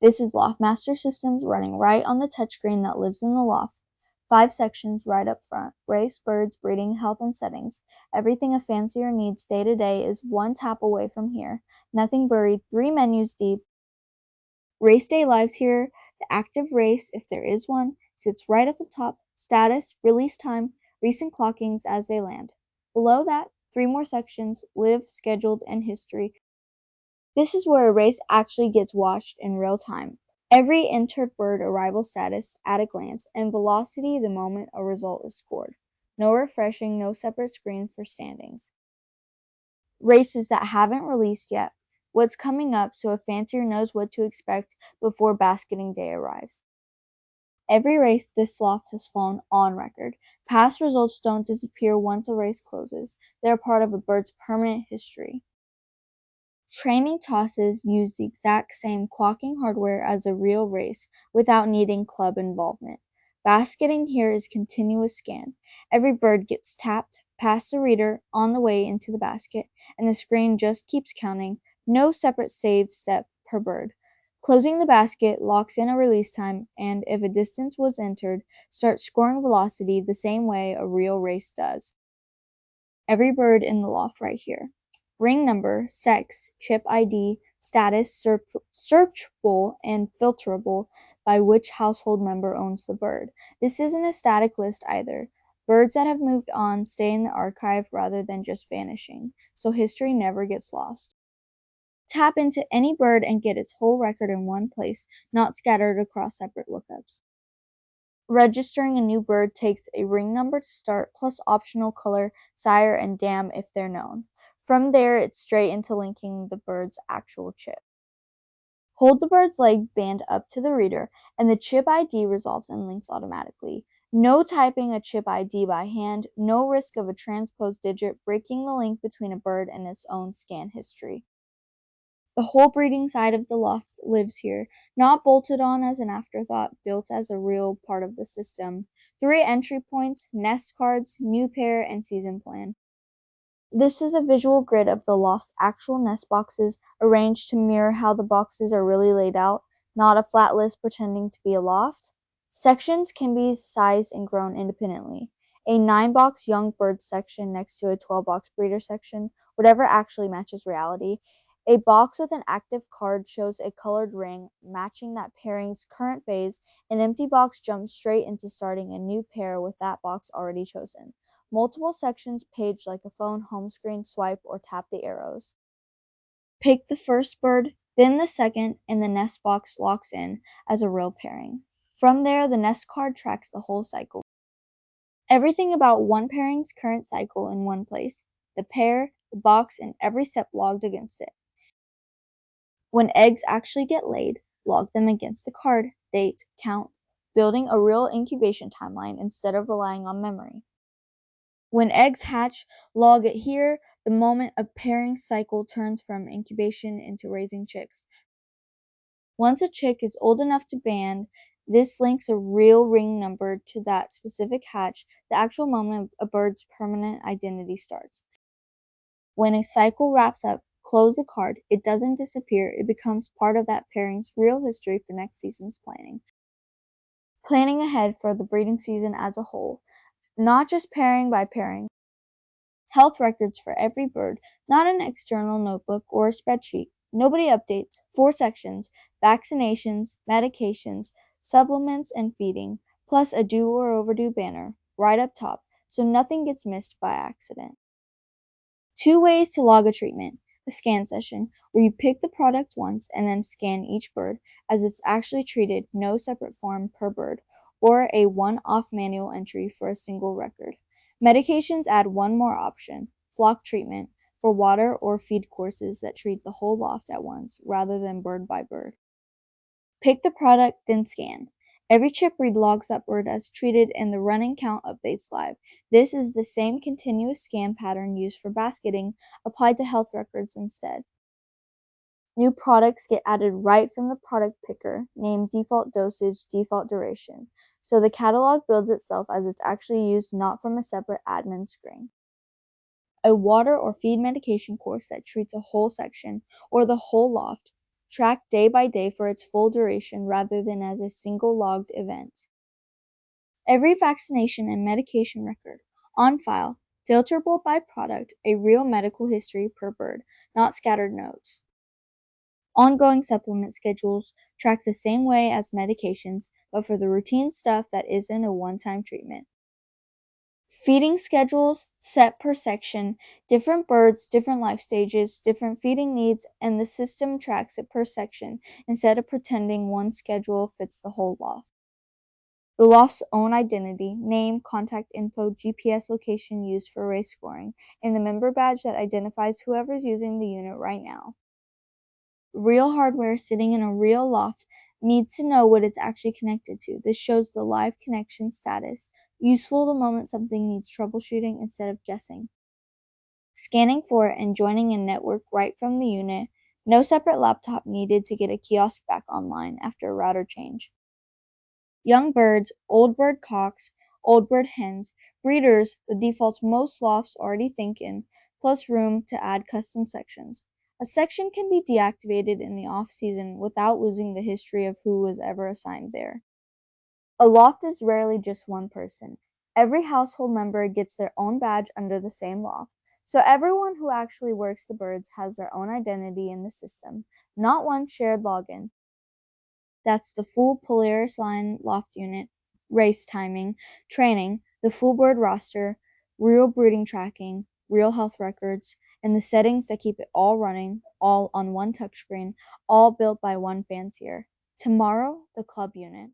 This is Loft Master Systems running right on the touchscreen that lives in the loft. 5 sections right up front. Race, birds, breeding, health, and settings. Everything a fancier needs day to day is one tap away from here. Nothing buried, 3 menus deep. Race day lives here. The active race, if there is one, sits right at the top. Status, release time, recent clockings as they land. Below that, 3 more sections, live, scheduled, and history. This is where a race actually gets watched in real time. Every entered bird arrival status at a glance, and velocity the moment a result is scored. No refreshing, no separate screen for standings. Races that haven't released yet, what's coming up so a fancier knows what to expect before basketing day arrives. Every race this loft has flown on record. Past results don't disappear once a race closes. They're part of a bird's permanent history. Training tosses use the exact same clocking hardware as a real race without needing club involvement. Basketing here is continuous scan. Every bird gets tapped past the reader on the way into the basket, and the screen just keeps counting, no separate save step per bird. Closing the basket locks in a release time, and if a distance was entered, starts scoring velocity the same way a real race does. Every bird in the loft right here. Ring number, sex, chip ID, status, searchable, and filterable by which household member owns the bird. This isn't a static list either. Birds that have moved on stay in the archive rather than just vanishing, so history never gets lost. Tap into any bird and get its whole record in one place, not scattered across separate lookups. Registering a new bird takes a ring number to start, plus optional color, sire, and dam if they're known. From there, it's straight into linking the bird's actual chip. Hold the bird's leg band up to the reader, and the chip ID resolves and links automatically. No typing a chip ID by hand, no risk of a transposed digit breaking the link between a bird and its own scan history. The whole breeding side of the loft lives here, not bolted on as an afterthought, built as a real part of the system. 3 entry points, nest cards, new pair, and season plan. This is a visual grid of the loft's actual nest boxes, arranged to mirror how the boxes are really laid out, not a flat list pretending to be a loft. Sections can be sized and grown independently. A 9-box young bird section next to a 12-box breeder section, whatever actually matches reality. A box with an active card shows a colored ring matching that pairing's current phase. An empty box jumps straight into starting a new pair with that box already chosen. Multiple sections paged like a phone home screen, swipe, or tap the arrows. Pick the first bird, then the second, and the nest box locks in as a real pairing. From there, the nest card tracks the whole cycle. Everything about one pairing's current cycle in one place, the pair, the box, and every step logged against it. When eggs actually get laid, log them against the card, date, count, building a real incubation timeline instead of relying on memory. When eggs hatch, log it here, the moment a pairing cycle turns from incubation into raising chicks. Once a chick is old enough to band, this links a real ring number to that specific hatch, the actual moment a bird's permanent identity starts. When a cycle wraps up, close the card. It doesn't disappear. It becomes part of that pairing's real history for next season's planning. Planning ahead for the breeding season as a whole, not just pairing by pairing. Health records for every bird, not an external notebook or a spreadsheet. Nobody updates. 4 sections, vaccinations, medications, supplements, and feeding, plus a due or overdue banner right up top, so nothing gets missed by accident. 2 ways to log a treatment. A scan session, where you pick the product once and then scan each bird as it's actually treated, no separate form per bird, or a one-off manual entry for a single record. Medications add one more option, flock treatment, for water or feed courses that treat the whole loft at once rather than bird by bird. Pick the product, then scan. Every chip read logs that bird as treated and the running count updates live. This is the same continuous scan pattern used for basketing, applied to health records instead. New products get added right from the product picker, named default dosage, default duration, so the catalog builds itself as it's actually used, not from a separate admin screen. A water or feed medication course that treats a whole section or the whole loft, tracked day by day for its full duration rather than as a single logged event. Every vaccination and medication record on file, filterable by product, a real medical history per bird, not scattered notes. Ongoing supplement schedules track the same way as medications, but for the routine stuff that isn't a one-time treatment. Feeding schedules set per section, different birds, different life stages, different feeding needs, and the system tracks it per section instead of pretending one schedule fits the whole loft. The loft's own identity, name, contact info, GPS location used for race scoring, and the member badge that identifies whoever's using the unit right now. Real hardware sitting in a real loft needs to know what it's actually connected to. This shows the live connection status, useful the moment something needs troubleshooting instead of guessing. Scanning for it and joining a network right from the unit, no separate laptop needed to get a kiosk back online after a router change. Young birds, old bird cocks, old bird hens, breeders, the defaults most lofts already think in, plus room to add custom sections. A section can be deactivated in the off-season without losing the history of who was ever assigned there. A loft is rarely just one person. Every household member gets their own badge under the same loft, so everyone who actually works the birds has their own identity in the system, not one shared login. That's the full Polaris line loft unit, race timing, training, the full bird roster, real breeding tracking, real health records, and the settings that keep it all running, all on one touchscreen, all built by one fancier. Tomorrow, the club unit.